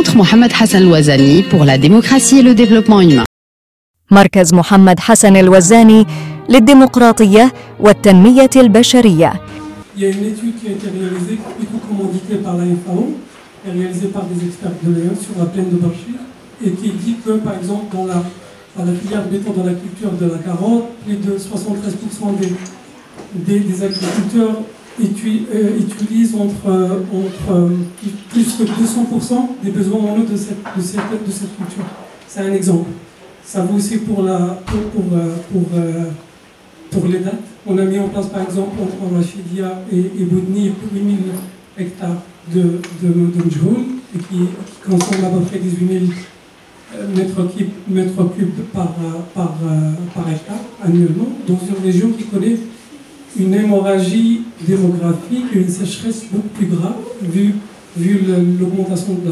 Centre Mohamed Hassan El-Ouazzani pour la démocratie et le développement humain. مركز محمد حسن الوزاني للديمقراطية والتنمية البشرية. Il y a une étude qui a été réalisée, plutôt commanditée par la FAO, et réalisée par des experts de l'EA sur la plaine de Bachir, et qui dit que, par exemple, dans la filière béton dans la culture de la carotte, plus de 73% des agriculteurs utilisent entre plus que 200% des besoins en eau de cette culture. C'est un exemple. Ça vaut aussi pour les dates. On a mis en place par exemple entre Rachidia et Boudni 8000 hectares de Mjhoul et qui consomme à peu près 18 000 mètres cubes par hectare annuellement, dans une région qui connaît une hémorragie démographique et une sécheresse beaucoup plus grave vu l'augmentation de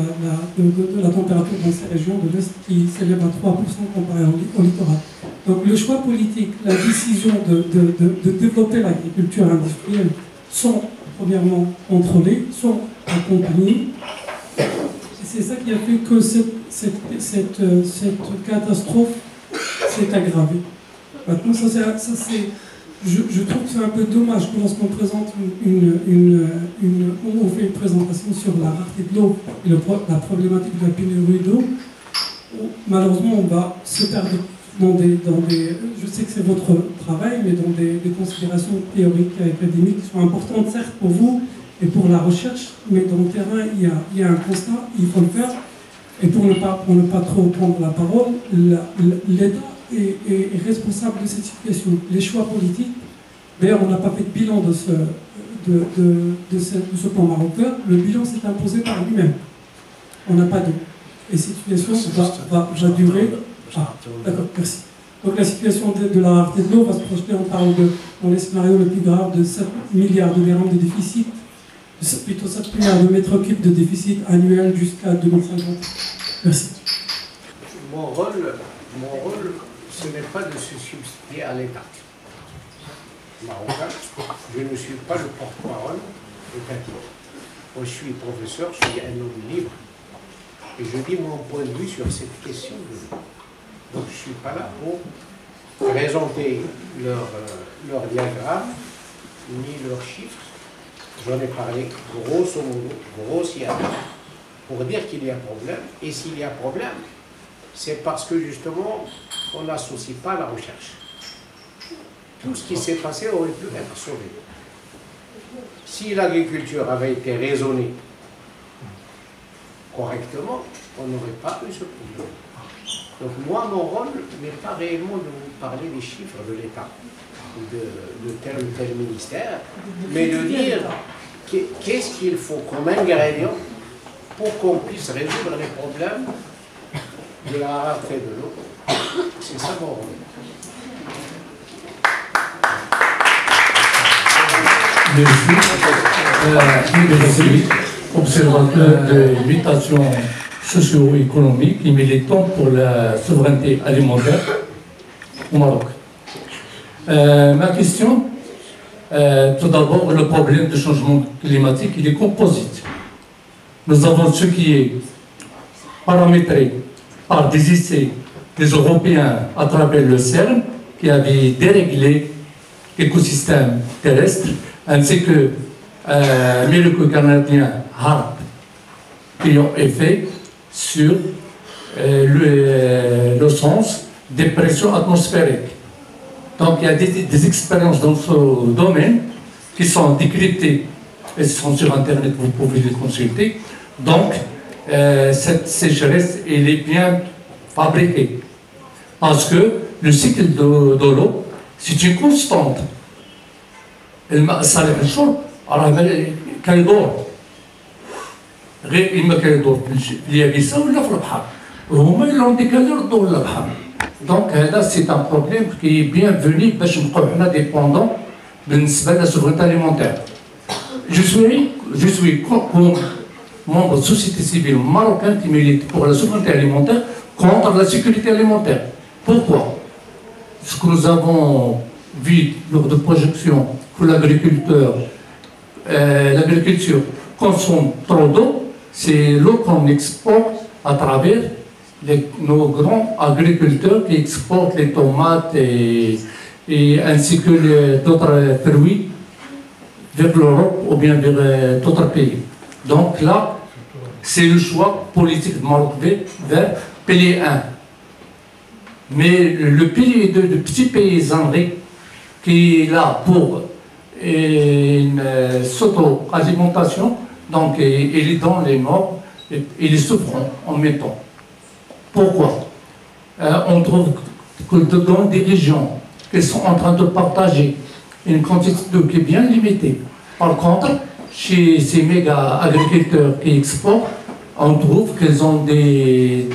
la température dans ces régions de l'Est qui s'élève à 3% comparé au littoral. Donc le choix politique, la décision de développer l'agriculture industrielle sont premièrement contrôlés, sont accompagnés. Et c'est ça qui a fait que cette catastrophe s'est aggravée. Maintenant, je trouve que c'est un peu dommage que lorsqu'on présente on fait une présentation sur la rareté de l'eau et la problématique de la pénurie d'eau, malheureusement on va se perdre dans des je sais que c'est votre travail, mais dans des considérations théoriques et académiques qui sont importantes certes pour vous et pour la recherche, mais dans le terrain il y a un constat, il faut le faire, et pour ne pas trop prendre la parole, l'État est responsable de cette situation. Les choix politiques, d'ailleurs on n'a pas fait de bilan de ce plan marocain, le bilan s'est imposé par lui-même. On n'a pas d'eau. Et cette situation va durer. Ah, d'accord, merci. Donc la situation de la rareté de l'eau va se projeter, on parle dans les scénarios le plus grave de 7 milliards de dirhams de déficit, plutôt 7 milliards de mètres cubes de déficit annuel jusqu'à 2050. Merci. Mon rôle, ce n'est pas de se substituer à l'État marocain. Je ne suis pas le porte-parole étatique. Moi, je suis professeur, je suis un homme libre. Et je dis mon point de vue sur cette question de l'eau. Donc, je ne suis pas là pour présenter leur diagramme, ni leurs chiffres. J'en ai parlé grosso modo, grossièrement, pour dire qu'il y a problème. Et s'il y a problème, c'est parce que justement, on n'associe pas la recherche. Tout ce qui s'est passé aurait pu être sauvé. Si l'agriculture avait été raisonnée correctement, on n'aurait pas eu ce problème. Donc moi, mon rôle n'est pas réellement de vous parler des chiffres de l'État, ou de tel ou tel ministère, mais de dire qu'est-ce qu'il faut comme ingrédient pour qu'on puisse résoudre les problèmes de la rareté de l'eau. C'est ça mon rôle. Merci. Observateur de mutation socio-économique et militant pour la souveraineté alimentaire au Maroc. Ma question, tout d'abord, le problème du changement climatique, il est composite. Nous avons ce qui est paramétré par des essais des Européens à travers le CERN, qui avait déréglé l'écosystème terrestre, ainsi que américo-canadien HARP, qui ont effet sur le sens des pressions atmosphériques. Donc il y a des expériences dans ce domaine qui sont décryptées, elles sont sur Internet, vous pouvez les consulter. Donc cette sécheresse, elle est bien fabriquée. Parce que le cycle de l'eau, c'est une constante. الماء الصالح للشرب راه كيدور غير اما كيدور في اليابسه ولا في البحر وهما اللي عندي كيردوا للبحر دونك هذا سي ان بروبليم كي بيان فوني باش نبقاو حنا ديبوندون بالنسبه لا سوفرينتي اليمونتير جو سوي membre de société civile marocaine qui milite pour la souveraineté alimentaire contre la sécurité alimentaire. Pourquoi? Ce que nous avons vu lors de projections que l'agriculture consomme trop d'eau, c'est l'eau qu'on exporte à travers nos grands agriculteurs qui exportent les tomates ainsi que d'autres fruits vers l'Europe ou bien vers d'autres pays. Donc là, c'est le choix politique de Maroc vers pilier 1. Mais le pilier 2, le petit paysannerie, qui est là pour une s'auto-alimentation, donc il est dans les normes et les souffrant en même temps. Pourquoi? On trouve que dans des régions qui sont en train de partager une quantité d'eau qui est bien limitée. Par contre, chez ces méga agriculteurs qui exportent, on trouve qu'ils ont des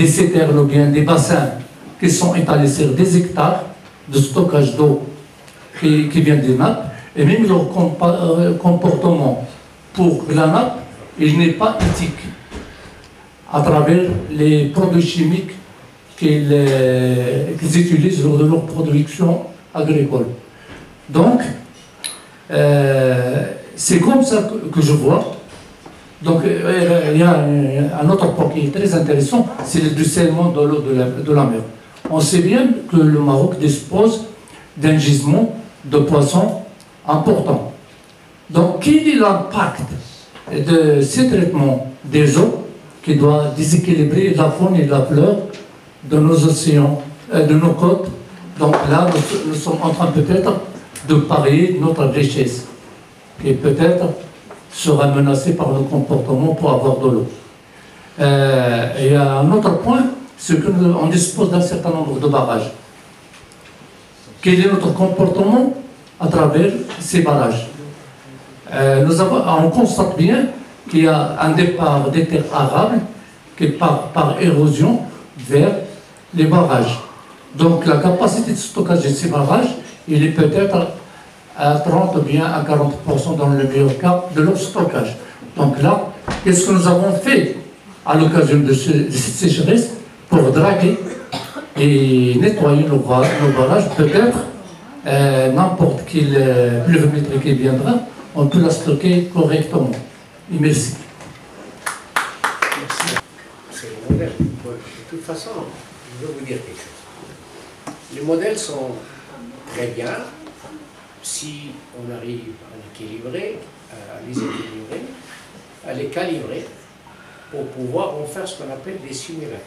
citernes ou bien des bassins qui sont étalés sur des hectares de stockage d'eau qui vient des nappes, et même leur comportement pour la nappe, il n'est pas éthique à travers les produits chimiques qu'ils utilisent lors de leur production agricole. Donc, c'est comme ça que je vois. Donc, il y a un autre point qui est très intéressant, c'est le dessalement de l'eau de la mer. On sait bien que le Maroc dispose d'un gisement de poissons important. Donc, quel est l'impact de ces traitements des eaux qui doit déséquilibrer la faune et la flore de nos océans, de nos côtes? Donc là, nous sommes en train peut-être de parier notre richesse, qui peut-être sera menacée par le comportement pour avoir de l'eau. Et un autre point, c'est qu'on dispose d'un certain nombre de barrages. Quel est notre comportement à travers ces barrages? On constate bien qu'il y a un départ des terres arables qui part par érosion vers les barrages. Donc la capacité de stockage de ces barrages, il est peut-être à 30 ou bien à 40% dans le meilleur cas de leur stockage. Donc là, qu'est-ce que nous avons fait à l'occasion de cette sécheresse pour draguer et nettoyer nos barrages? Peut-être n'importe quelle pluviométrie qui viendra, on peut la stocker correctement. Et merci. C'est le modèle. De toute façon, je vais vous dire quelque chose. Les modèles sont très bien si on arrive à l'équilibrer, à les calibrer pour pouvoir en faire ce qu'on appelle des simulateurs.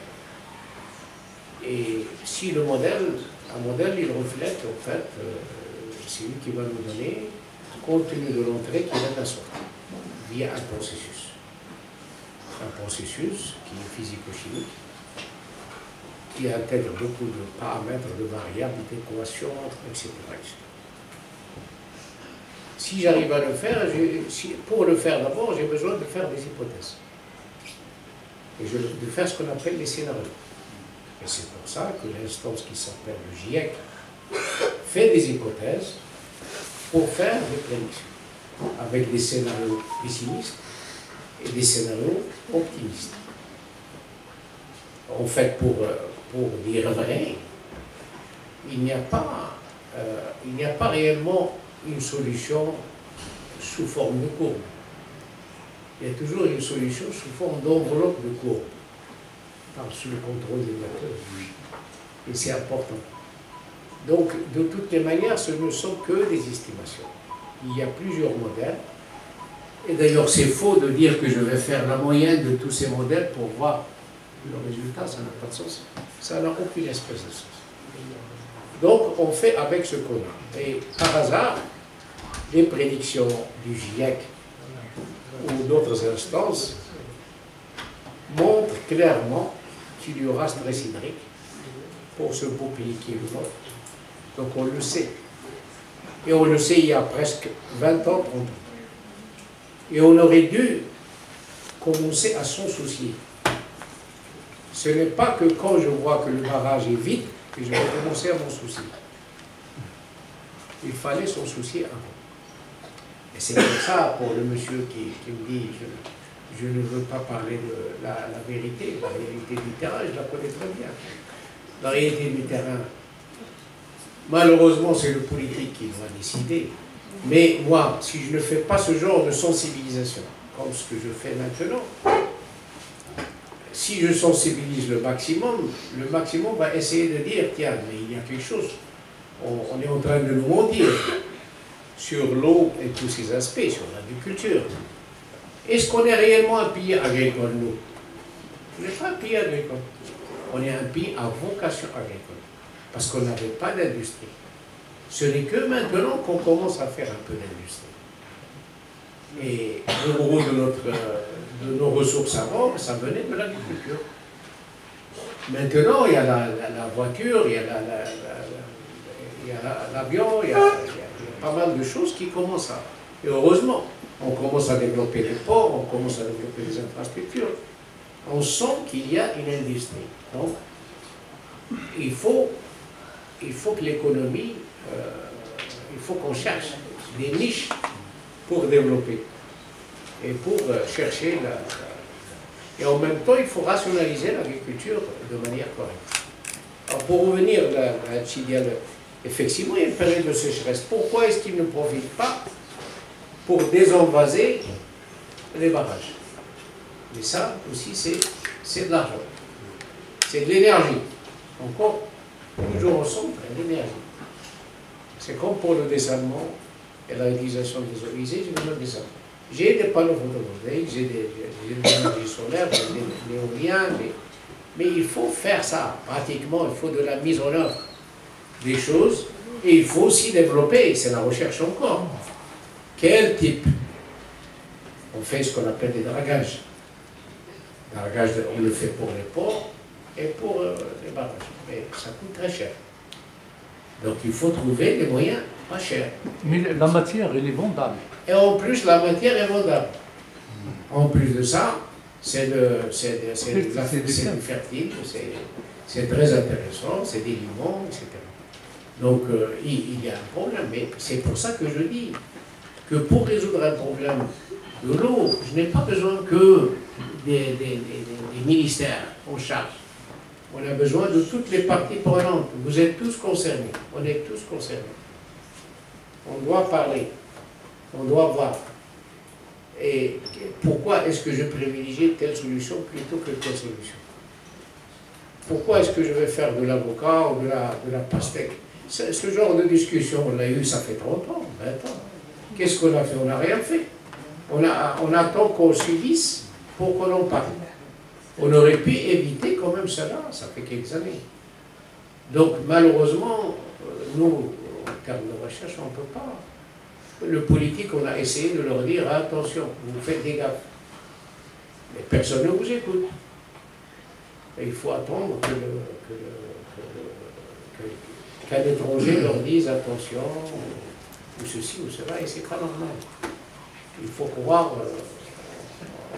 Et si un modèle, il reflète en fait, c'est lui qui va nous donner compte tenu de l'entrée qui va de la sortie, via un processus. Un processus qui est physico-chimique, qui intègre beaucoup de paramètres, de variables, d'équations, etc. Si j'arrive à le faire, pour le faire d'abord, j'ai besoin de faire des hypothèses. Et de faire ce qu'on appelle les scénarios. Et c'est pour ça que l'instance qui s'appelle le GIEC fait des hypothèses pour faire des prédictions, avec des scénarios pessimistes et des scénarios optimistes. En fait, pour dire vrai, il n'y a pas réellement une solution sous forme de courbe. Il y a toujours une solution sous forme d'enveloppe de courbe, sous le contrôle des acteurs. Et c'est important. Donc, de toutes les manières, ce ne sont que des estimations. Il y a plusieurs modèles. Et d'ailleurs, c'est faux de dire que je vais faire la moyenne de tous ces modèles pour voir le résultat. Ça n'a pas de sens. Ça n'a aucune espèce de sens. Donc, on fait avec ce qu'on a. Et par hasard, les prédictions du GIEC ou d'autres instances montrent clairement qu'il y aura stress hydrique pour ce beau pays qui est le nôtre. Donc on le sait. Et on le sait il y a presque 20 ans, 30 ans. Et on aurait dû commencer à s'en soucier. Ce n'est pas que quand je vois que le barrage est vide que je vais commencer à m'en soucier. Il fallait s'en soucier avant. Et c'est comme ça pour le monsieur qui me dit je ne veux pas parler de la vérité du terrain, je la connais très bien. La réalité du terrain, malheureusement, c'est le politique qui doit décider. Mais moi, si je ne fais pas ce genre de sensibilisation, comme ce que je fais maintenant, si je sensibilise le maximum va essayer de dire, tiens, mais il y a quelque chose. On est en train de nous mentir sur l'eau et tous ces aspects, sur l'agriculture. Est-ce qu'on est réellement un pays agricole, nous? On n'est pas un pays agricole. On est un pays à vocation agricole. Parce qu'on n'avait pas d'industrie. Ce n'est que maintenant qu'on commence à faire un peu d'industrie. Et le gros de nos ressources avant, ça venait de l'agriculture. Maintenant, il y a la voiture, il y a l'avion, il y a pas mal de choses qui commencent à... Et heureusement, on commence à développer les ports, on commence à développer les infrastructures. On sent qu'il y a une industrie. Donc, il faut que l'économie, il faut qu'on cherche des niches pour développer et pour chercher et en même temps, il faut rationaliser l'agriculture de manière correcte. Alors, pour revenir à Tchidial, effectivement, il y a une période de sécheresse. Pourquoi est-ce qu'ils ne profitent pas pour désenvaser les barrages? Mais ça aussi, c'est de l'argent. C'est de l'énergie. Encore, toujours ensemble, l'énergie. C'est comme pour le dessalement et la réutilisation des eaux usées, j'ai besoin de dessalement. J'ai des panneaux photovoltaïques, j'ai de l'énergie solaire, j'ai de l'éolien, mais il faut faire ça, pratiquement, il faut de la mise en œuvre des choses, et il faut aussi développer, c'est la recherche encore. Quel type? On fait ce qu'on appelle des dragages. Dragage, on le fait pour les ports et pour les barrages, mais ça coûte très cher. Donc il faut trouver des moyens pas chers. Mais la matière, elle est vendable. Et en plus, la matière est vendable. En plus de ça, c'est du fertile, c'est très intéressant, c'est des limons, etc. Donc il y a un problème, mais c'est pour ça que je dis que pour résoudre un problème de l'eau, je n'ai pas besoin que des ministères en charge. On a besoin de toutes les parties prenantes. Vous êtes tous concernés. On est tous concernés. On doit parler. On doit voir. Et pourquoi est-ce que je privilégie telle solution plutôt que telle solution? Pourquoi est-ce que je vais faire de l'avocat ou de la pastèque? Ce genre de discussion, on l'a eu, ça fait 30 ans, 20 ans. Qu'est-ce qu'on a fait? On n'a rien fait. On attend qu'on subisse pour qu'on en parle. On aurait pu éviter quand même cela, ça fait quelques années. Donc malheureusement, nous, en termes de recherche, on ne peut pas. Le politique, on a essayé de leur dire, attention, vous faites des gaffes. Mais personne ne vous écoute. Et il faut attendre qu'un étranger leur dise, attention, ou ceci ou cela, et c'est pas normal. Il faut croire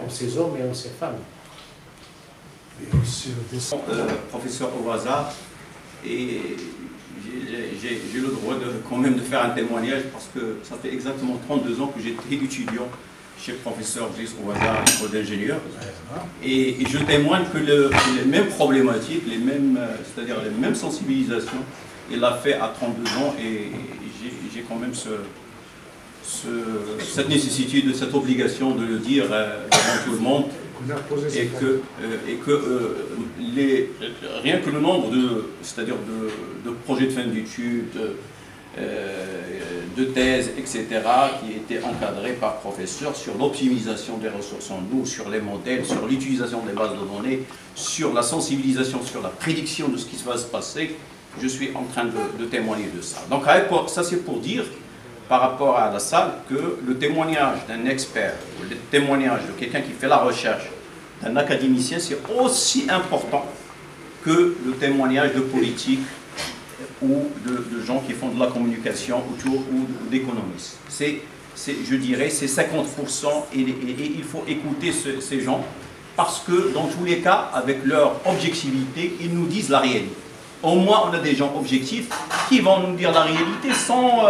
en ces hommes et en ces femmes. Professeur Ouazzar, et j'ai le droit quand même de faire un témoignage parce que ça fait exactement 32 ans que j'étais étudiant chez le professeur Brice Ouazzar, école d'ingénieur, et je témoigne que les mêmes problématiques, c'est-à-dire les mêmes sensibilisations, il l'a fait à 32 ans, et j'ai quand même cette nécessité, cette obligation de le dire devant tout le monde, et que rien que le nombre c'est-à-dire de projets de fin d'études, de thèses, etc., qui étaient encadrés par professeurs sur l'optimisation des ressources en eau, sur les modèles, sur l'utilisation des bases de données, sur la sensibilisation, sur la prédiction de ce qui va se passer, je suis en train de témoigner de ça. Donc ça c'est pour dire, par rapport à la salle, que le témoignage d'un expert, ou le témoignage de quelqu'un qui fait la recherche, d'un académicien, c'est aussi important que le témoignage de politiques ou de gens qui font de la communication autour ou d'économistes. Je dirais, c'est 50%, et il faut écouter ces gens, parce que dans tous les cas, avec leur objectivité, ils nous disent la réalité. Au moins, on a des gens objectifs qui vont nous dire la réalité sans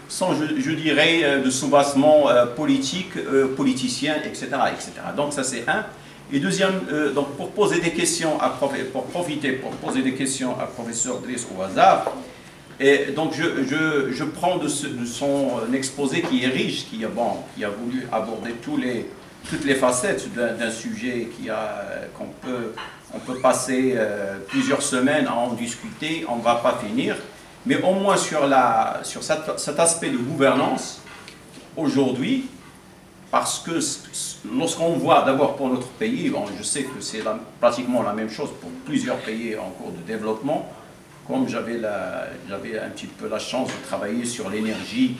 je dirais, de soubassement politique, politicien, etc., etc. Donc ça c'est un. Et deuxième, donc pour poser des questions pour poser des questions à professeur Driss Ouazzar, et donc je prends de son exposé qui est riche, qui a voulu aborder tous toutes les facettes d'un sujet on peut passer plusieurs semaines à en discuter, on ne va pas finir. Mais au moins sur cet aspect de gouvernance, aujourd'hui, parce que lorsqu'on voit d'abord pour notre pays, bon, je sais que c'est pratiquement la même chose pour plusieurs pays en cours de développement, comme j'avais un petit peu la chance de travailler sur l'énergie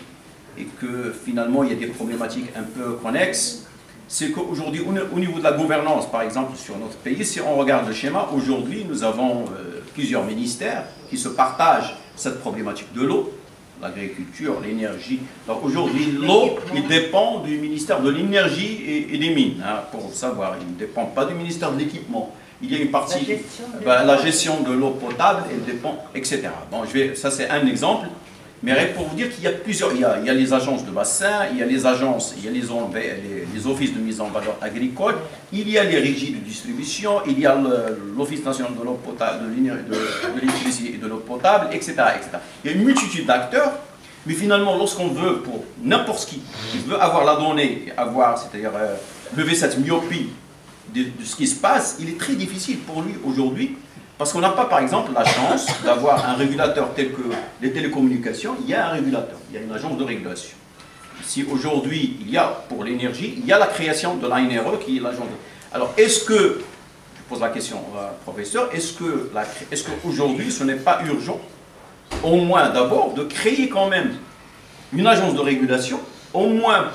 et que finalement il y a des problématiques un peu connexes, c'est qu'aujourd'hui, au niveau de la gouvernance, par exemple, sur notre pays, si on regarde le schéma, aujourd'hui, nous avons plusieurs ministères qui se partagent cette problématique de l'eau, l'agriculture, l'énergie. Donc aujourd'hui, l'eau, il dépend du ministère de l'énergie et des mines, hein, pour savoir. Il ne dépend pas du ministère de l'équipement. Il y a une partie, la gestion de l'eau potable, elle dépend, etc. Bon, ça c'est un exemple. Mais pour vous dire qu'il y a plusieurs, il y a les agences de bassin, il y a les agences, il y a les offices de mise en valeur agricole, il y a les régies de distribution, il y a l'Office national de l'eau potable, de l'électricité et de l'eau potable, etc., etc. Il y a une multitude d'acteurs, mais finalement, lorsqu'on veut, pour n'importe qui veut avoir la donnée, c'est-à-dire lever cette myopie de ce qui se passe, il est très difficile pour lui aujourd'hui. Parce qu'on n'a pas, par exemple, la chance d'avoir un régulateur tel que les télécommunications. Il y a un régulateur, il y a une agence de régulation. Si aujourd'hui, il y a, pour l'énergie, il y a la création de l'ANRE qui est l'agence de... Alors, est-ce que, je pose la question au professeur, est-ce qu'aujourd'hui, ce n'est pas urgent, au moins d'abord, de créer quand même une agence de régulation, au moins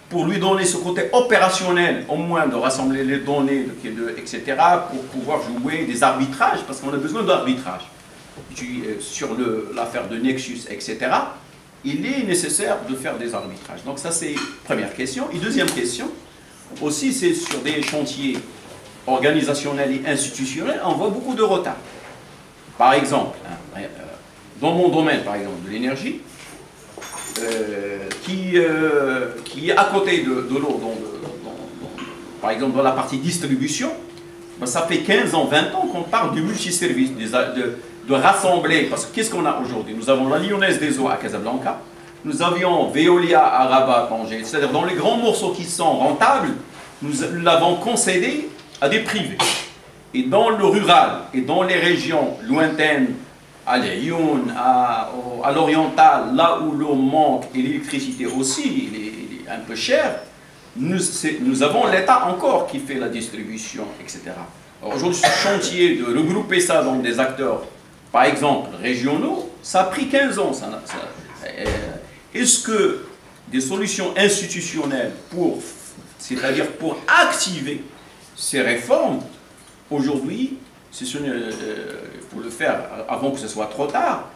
pour lui donner ce côté opérationnel, au moins de rassembler les données, etc., pour pouvoir jouer des arbitrages, parce qu'on a besoin d'arbitrage. Sur l'affaire de Nexus, etc., il est nécessaire de faire des arbitrages. Donc ça, c'est première question. Et deuxième question, aussi, c'est sur des chantiers organisationnels et institutionnels, on voit beaucoup de retard. Par exemple, dans mon domaine, par exemple, de l'énergie, qui est à côté de l'eau, par exemple dans la partie distribution, ben ça fait 15 ans, 20 ans qu'on parle du multiservice, de rassembler, parce que qu'est-ce qu'on a aujourd'hui? Nous avons la Lyonnaise des eaux à Casablanca, nous avions Veolia à Rabat, Tanger, c'est-à-dire dans les grands morceaux qui sont rentables, nous l'avons concédé à des privés. Et dans le rural, et dans les régions lointaines, à l'Ayoun, à l'oriental, là où l'eau manque et l'électricité aussi, il est un peu cher, nous avons l'État encore qui fait la distribution, etc. Aujourd'hui, ce chantier de regrouper ça dans des acteurs, par exemple, régionaux, ça a pris 15 ans. Est-ce que des solutions institutionnelles c'est-à-dire pour activer ces réformes, aujourd'hui, pour le faire avant que ce soit trop tard,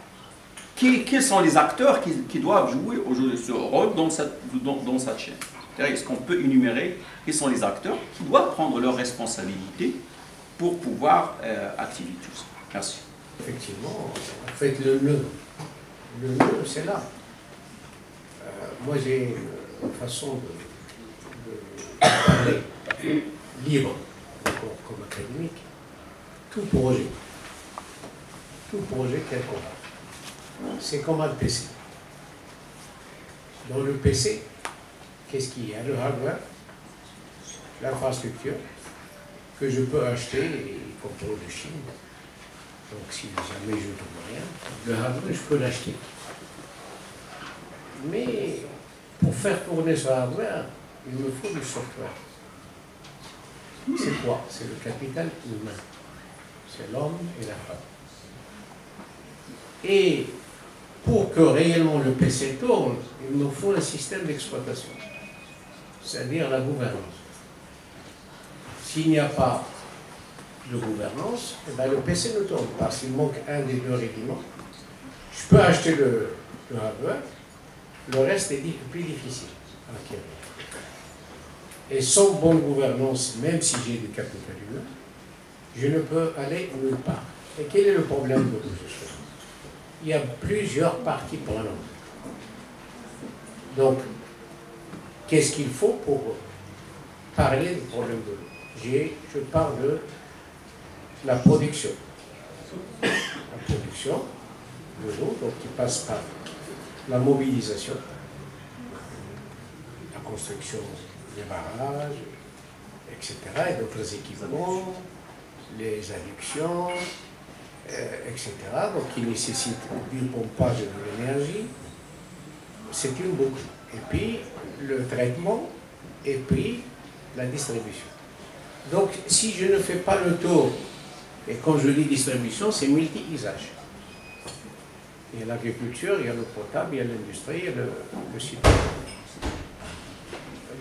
quels sont les acteurs qui doivent jouer aujourd'hui ce rôle dans cette chaîne? Est-ce qu'on peut énumérer quels sont les acteurs qui doivent prendre leurs responsabilités pour pouvoir activer tout ça? Merci. Effectivement, en fait, le nœud, c'est là. Moi, j'ai une façon de parler libre, comme académique. Tout projet quelconque, c'est comme un PC. Dans le PC, qu'est-ce qu'il y a? Le hardware, l'infrastructure, que je peux acheter, et contrôle de Chine. Donc si jamais je ne trouve rien, le hardware, je peux l'acheter. Mais pour faire tourner ce hardware, il me faut du software. C'est quoi? C'est le capital humain. C'est l'homme et la femme. Et pour que réellement le PC tourne, il nous faut un système d'exploitation, c'est-à-dire la gouvernance. S'il n'y a pas de gouvernance, eh bien le PC ne tourne pas. S'il manque un des deux rudiments, je peux acheter le hardware, le reste est plus difficile à acquérir. Et sans bonne gouvernance, même si j'ai du capital humain, je ne peux aller nulle part. Et quel est le problème de tout cela? Il y a plusieurs parties prenantes. Donc, qu'est-ce qu'il faut pour parler du problème de l'eau? Je parle de la production. La production de l'eau, donc qui passe par la mobilisation, la construction les barrages, etc., et d'autres équipements, les adductions, etc., donc qui nécessitent du pompage de l'énergie. C'est une boucle. Et puis, le traitement, et puis la distribution. Donc, si je ne fais pas le tour, et quand je dis distribution, c'est multi-usage. Il y a l'agriculture, il y a le potable, il y a l'industrie, il y a le citoyen.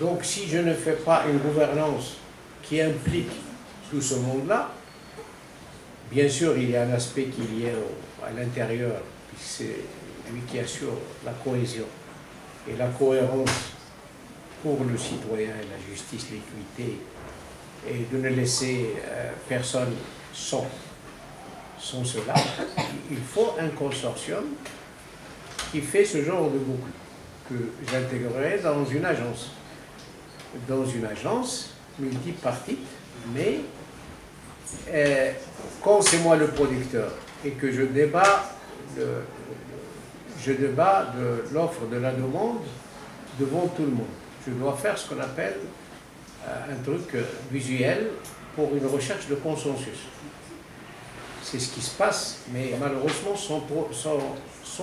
Donc, si je ne fais pas une gouvernance qui implique tout ce monde-là, bien sûr, il y a un aspect qui est lié à l'intérieur, puisque c'est lui qui assure la cohésion et la cohérence pour le citoyen, la justice, l'équité, et de ne laisser personne sans cela. Il faut un consortium qui fait ce genre de boucle, que j'intégrerai dans une agence. Dans une agence multipartite, mais quand c'est moi le producteur et que je débat de l'offre, de la demande devant tout le monde, je dois faire ce qu'on appelle un truc visuel pour une recherche de consensus. C'est ce qui se passe, mais malheureusement, sont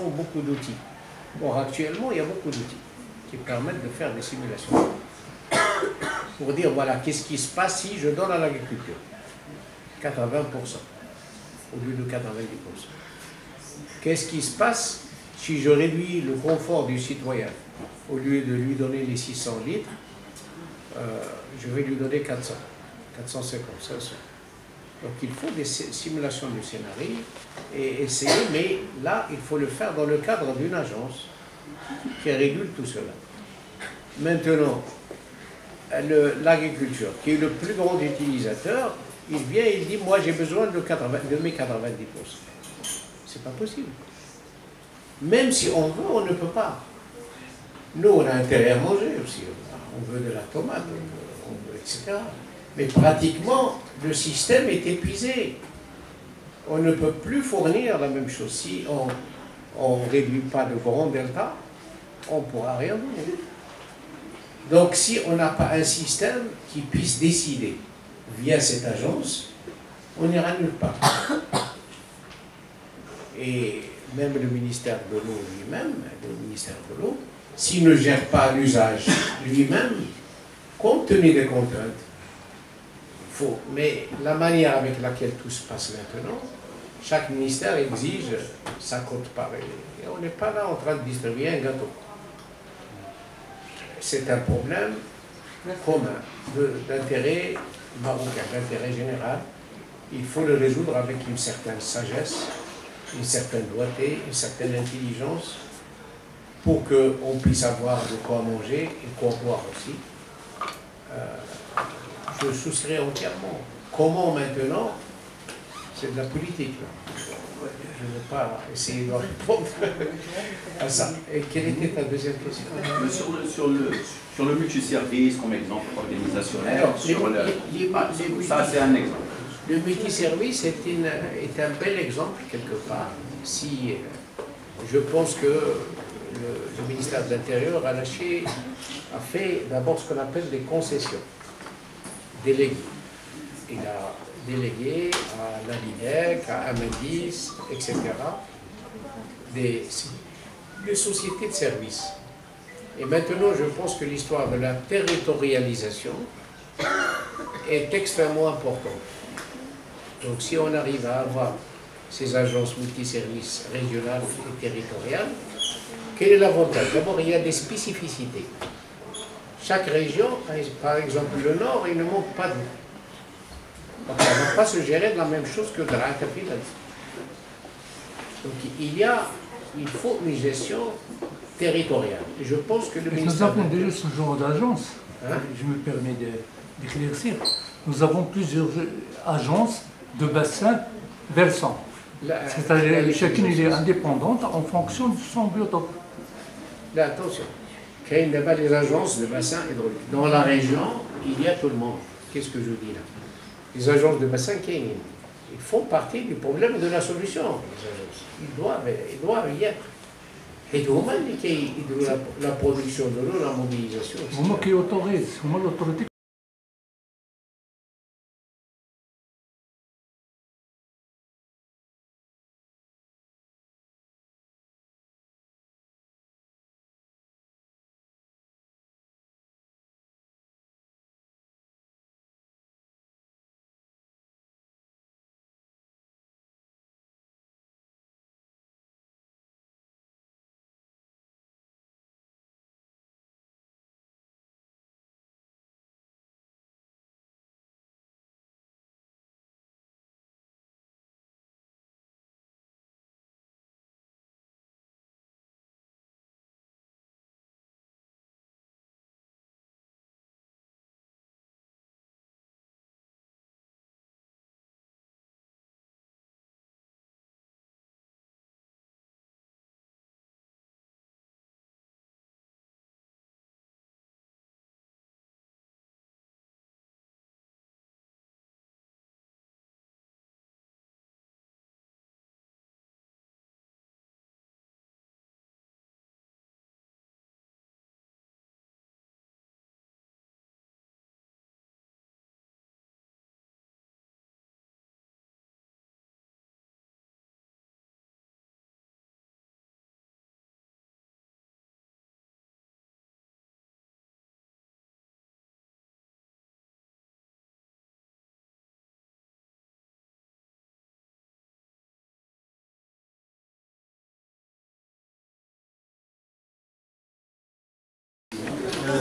beaucoup d'outils. Bon, actuellement, il y a beaucoup d'outils qui permettent de faire des simulations. Pour dire, voilà, qu'est-ce qui se passe si je donne à l'agriculture 80% au lieu de 90%. Qu'est-ce qui se passe si je réduis le confort du citoyen? Au lieu de lui donner les 600 litres, je vais lui donner 400, 450, 500. Donc il faut des simulations du scénario et essayer, mais là, il faut le faire dans le cadre d'une agence qui régule tout cela. Maintenant, l'agriculture, qui est le plus grand utilisateur, il vient et il dit, moi j'ai besoin de mes 90%. C'est pas possible. Même si on veut, on ne peut pas. Nous, on a intérêt à manger aussi. On veut de la tomate, on veut, etc. Mais pratiquement, le système est épuisé. On ne peut plus fournir la même chose. Si on ne réduit pas de grands deltas, on ne pourra rien donner. Donc, si on n'a pas un système qui puisse décider via cette agence, on n'ira nulle part. Et même le ministère de l'eau lui-même, le ministère de l'eau, s'il ne gère pas l'usage lui-même, compte tenu des contraintes, il faut. Mais la manière avec laquelle tout se passe maintenant, chaque ministère exige sa cote pareille. Et on n'est pas là en train de distribuer un gâteau. C'est un problème commun d'intérêt marocain, d'intérêt général. Il faut le résoudre avec une certaine sagesse, une certaine doigté, une certaine intelligence, pour qu'on puisse avoir de quoi manger et quoi boire aussi. Je souscris entièrement. Comment maintenant? C'est de la politique. Là. Je ne vais pas essayer de répondre à ça. Et quelle était ta deuxième question? Sur le multiservice comme exemple organisationnel, alors, ça c'est un exemple. Le multiservice est un bel exemple quelque part. Si je pense que le ministère de l'Intérieur a fait d'abord ce qu'on appelle des concessions déléguées. Il a délégué à l'ANIDEC, à Amadis, etc., des sociétés de services. Et maintenant, je pense que l'histoire de la territorialisation est extrêmement importante. Donc, si on arrive à avoir ces agences multiservices régionales et territoriales, quel est l'avantage? D'abord, il y a des spécificités. Chaque région, par exemple le Nord, il ne manque pas d'eau. Donc, ça ne va pas se gérer de la même chose que de la capitale. Donc, il faut une gestion territoriale. Et je pense que le ministère... Nous avons déjà ce genre d'agence. Hein? Je me permets d'éclaircir. Nous avons plusieurs agences de bassins versants. C'est-à-dire chacune est indépendante en fonction de son biotope. Là, attention. Il n'y a pas les agences de bassins hydrauliques. Dans la région, il y a tout le monde. Qu'est-ce que je dis là? Les agences de bassin, ils font partie du problème et de la solution. Les agences. Ils doivent y être. Et tout le monde qui la production de l'eau, la mobilisation. Moi qui autorise, moi l'autorité.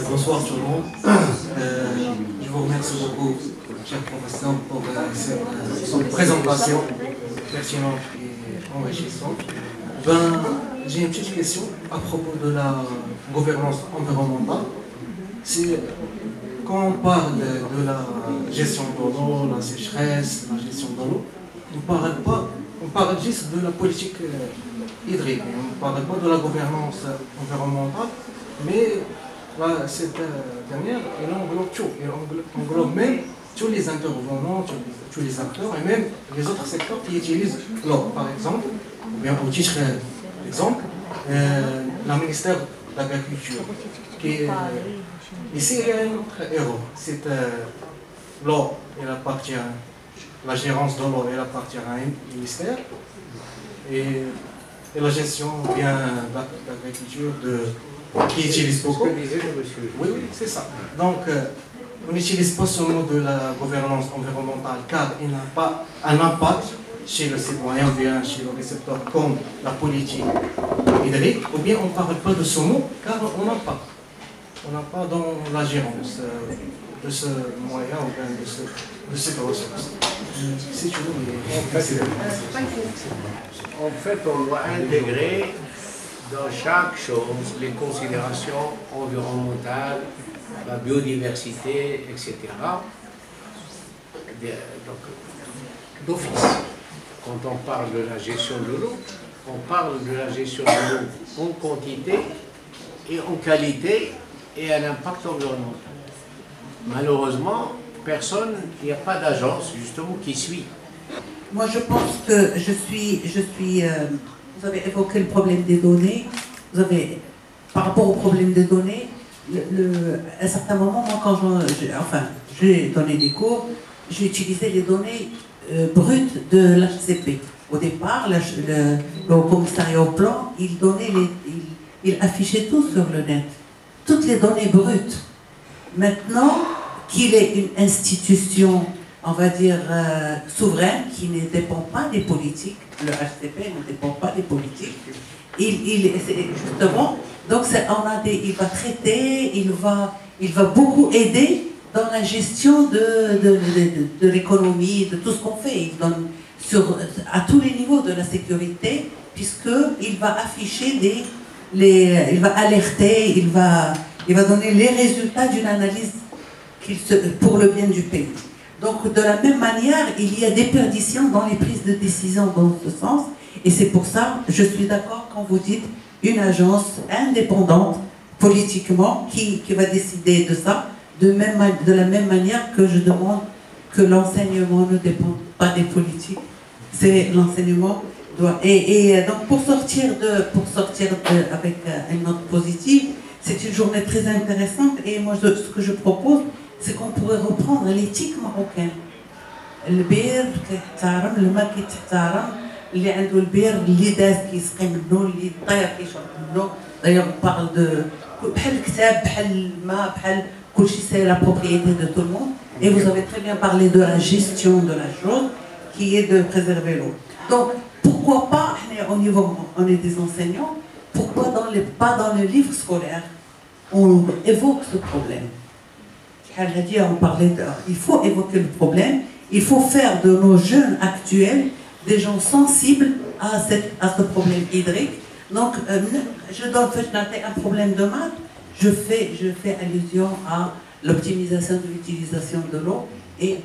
Bonsoir tout le monde. Je vous remercie beaucoup, cher professeur, pour cette présentation pertinente et enrichissante. J'ai une petite question à propos de la gouvernance environnementale. Quand on parle de la gestion de l'eau, la sécheresse, la gestion de l'eau, on parle juste de la politique hydrique, on ne parle pas de la gouvernance environnementale, mais là, cette dernière, elle englobe tout, elle englobe même tous les intervenants, tous les acteurs et même les autres secteurs qui utilisent l'eau. Par exemple, ou bien au titre d'exemple, le ministère de l'Agriculture, qui ici il y a un autre héros, c'est l'eau, elle appartient, la gérance de l'eau, elle appartient à un ministère et la gestion bien d'agriculture qui utilise beaucoup. Oui, c'est ça. Donc, on n'utilise pas ce mot de la gouvernance environnementale car il n'a pas un impact chez le citoyen ou bien chez le récepteur comme la politique hydrique, ou bien on ne parle pas de ce mot car on n'a pas. On n'a pas dans la gérance de ce moyen ou bien de cette ressource. Si tu veux, En fait, on doit intégrer dans chaque chose les considérations environnementales, la biodiversité, etc. Donc, d'office, quand on parle de la gestion de l'eau, on parle de la gestion de l'eau en quantité et en qualité et à l'impact environnemental. Malheureusement, il n'y a pas d'agence justement qui suit. Moi, je pense que vous avez évoqué le problème des données. Par rapport au problème des données, à un certain moment, moi, quand j'ai donné des cours, j'ai utilisé les données brutes de l'HCP. Au départ, le commissariat au plan, il affichait tout sur le net, toutes les données brutes. Maintenant qu'il est une institution, on va dire, souveraine, qui ne dépend pas des politiques, le HCP ne dépend pas des politiques, justement, donc il va traiter, il va beaucoup aider dans la gestion de l'économie, de tout ce qu'on fait. Il donne à tous les niveaux de la sécurité, puisqu'il va afficher il va alerter, il va donner les résultats d'une analyse pour le bien du pays. Donc, de la même manière, il y a des perditions dans les prises de décision dans ce sens. Et c'est pour ça, je suis d'accord quand vous dites une agence indépendante, politiquement, qui va décider de ça, de la même manière que je demande que l'enseignement ne dépend pas des politiques. C'est l'enseignement Donc pour sortir avec une note positive, c'est une journée très intéressante et moi ce que je propose, c'est qu'on pourrait reprendre l'éthique marocaine. Le bir كيحترم الماء كيتحترم اللي عنده البير اللي داز كيسقي منه اللي طاير كيشرب منه. D'ailleurs on parle de بحال الكتاب بحال الماء بحال كلشي c'est la propriété de tout le monde et vous avez très bien parlé de la gestion de la chose qui est de préserver l'eau. Donc pourquoi pas au niveau on est des enseignants, pourquoi pas dans le livre scolaire on évoque ce problème. On parlait il faut évoquer le problème. Il faut faire de nos jeunes actuels des gens sensibles à ce problème hydrique. Donc, je donne un problème de maths, je fais allusion à l'optimisation de l'utilisation de l'eau. Et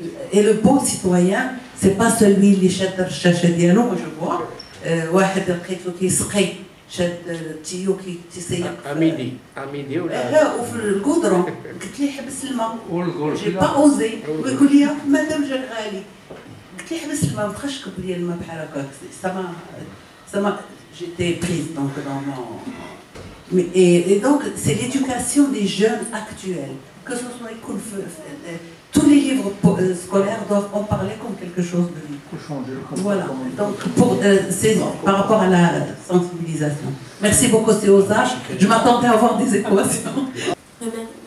le bon citoyen, c'est pas celui qui شاد الرشاشة ديالو. Moi je vois واحد لقيتو كيسقي شاد التيو كيسيق اميدي ولا لا وفي القدرون قلت ليه حبس الماء جي با اوزي ويقول لي مادام جا غالي قلت ليه حبس الماء ما تبقاش تكب لي الماء بحال هكاك سما j'étais prise donc dans mon et donc c'est l'éducation des jeunes actuels que ce soit tous les livres scolaires doivent en parler comme quelque chose de voilà donc c'est par rapport à la sensibilisation. Merci beaucoup, c'est aux âges. Je m'attendais à avoir des équations.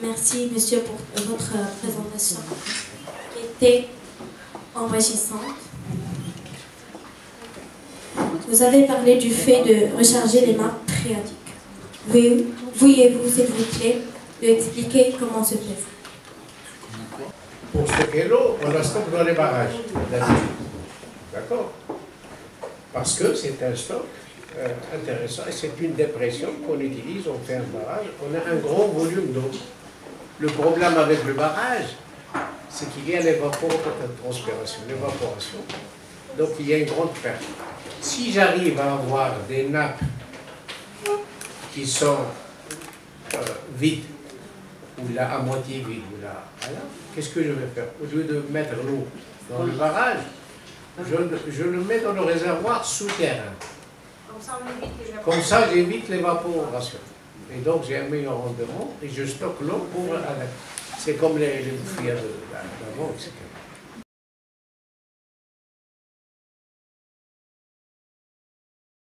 Merci monsieur pour votre présentation qui était enrichissante. Vous avez parlé du fait de recharger les nappes phréatiques. Veuillez-vous s'il vous plaît expliquer comment se fait? Pour stocker l'eau, on la stocke dans les barrages. D'accord? Parce que c'est un stock intéressant et c'est une dépression qu'on utilise, on fait un barrage, on a un gros volume d'eau. Le problème avec le barrage, c'est qu'il y a l'évaporation, donc il y a une grande perte. Si j'arrive à avoir des nappes qui sont vides, ou là à moitié vide, ou là, voilà, qu'est-ce que je vais faire? Au lieu de mettre l'eau dans le barrage, je le mets dans le réservoir souterrain. Comme ça, j'évite l'évaporation. Et donc, j'ai un meilleur rendement et je stocke l'eau pour... C'est comme les bouffées d'avant, etc.